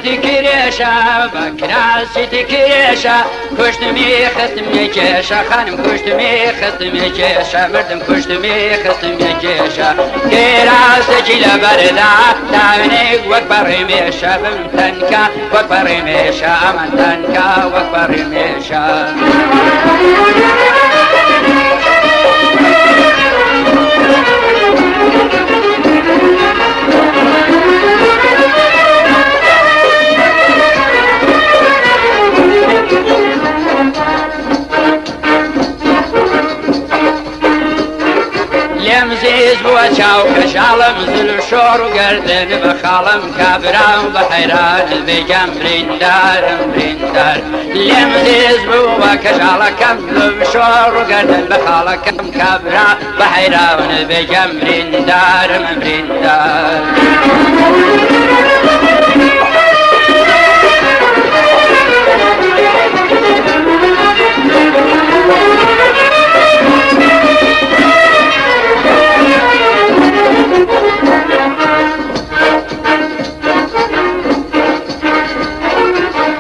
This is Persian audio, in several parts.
تکرێشە بەکراسی تکرێشە کوشتمی خستمی کێشە خانم کوشتمی خستمی کێشە مردم کوشتمی خستمی کێشە کێراستێکی لەبەردا داوێنێک وەک بەڕێمێشە بم تەنکە وەک بەڕێمێشە ئەمەن تەنکە وەک بەڕێمێشە زیز بووە چاو کەژاڵم زل و شۆڕ و گەردن بە خاڵم کابرام بە حەیران بێگەم بریندارم بریندار لێم زیز بووە کەژاڵەکەم لەم شۆڕ و گەردن بە خاڵەکەم کابرا بە حەیران بێگەم بریندارم بریندار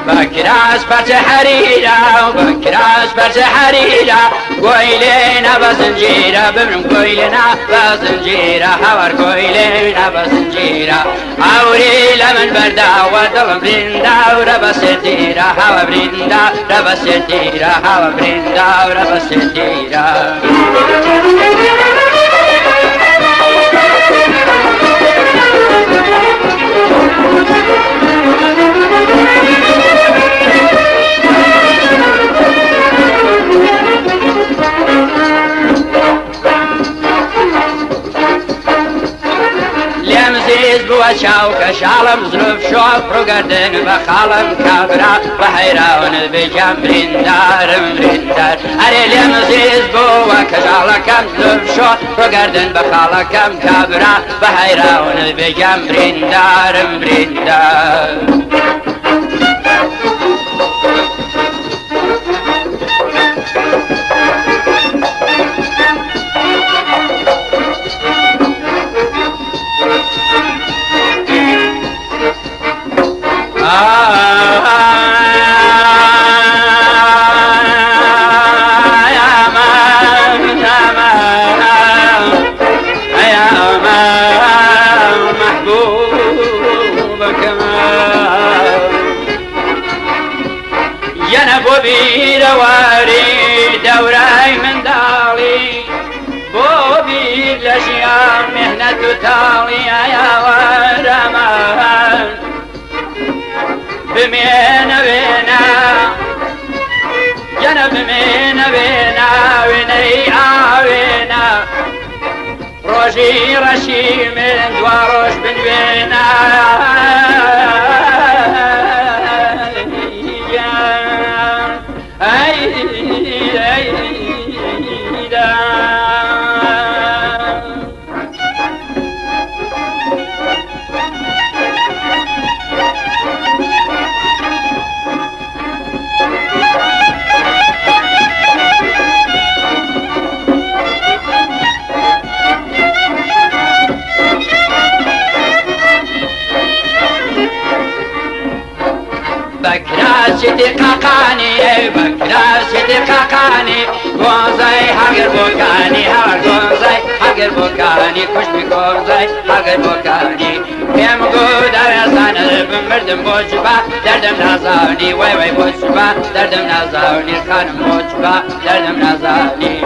بكراس برج حريرة وبكراس برج حريرة قويلنا بزنجيرة بمن قويلنا بزنجيرة حور قويلنا بزنجيرة عوري لمن بردا ودل برندا وربستيرة حور برندا ربستيرة حور برندا وربستيرة چاو کەژاڵم زلف شۆڵ ڕووگەردن بە خاڵم کابرا بە حەیراون بێگەم بریندارم بریندار ئەرێ لێم زیز بووە کەژاڵەکەم زلف شۆڵ ڕووگەردن بە خاڵەکەم کابرا بە حەیراون بێگەم بریندارم بریندار بيرواري دوراي من دالي بوبي لشيام مهنة تالي يا ورمان بمين بينا جنب بمين بينا ويني آوينا روجي رشي من دواروش بن بينا بكراسي دقاقاني بكراسي دقاقاني غوزاي حقر بوكاني غوزاي حقر بوكاني كش بكوزاي حقر بوكاني كم قود أرسان بمردم بوشبا دردم نازاني وي وي بوشبا دردم نازاني خانم بوشبا دردم نازاني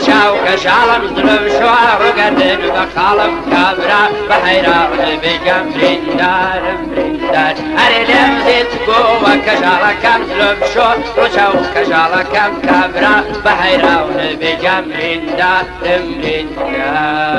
چاو کەژاڵم زلف شۆڕ ڕووگەردن بە خاڵم کابرا بە حەیراون بێگەم بریندارم بریندار ئەرێ لێم زیت بووە کەژاڵەکەم زلف شۆڕ ڕووچاو کەژاڵەکەم کابرا بە حەیراون بێگەم بریندارم بریندار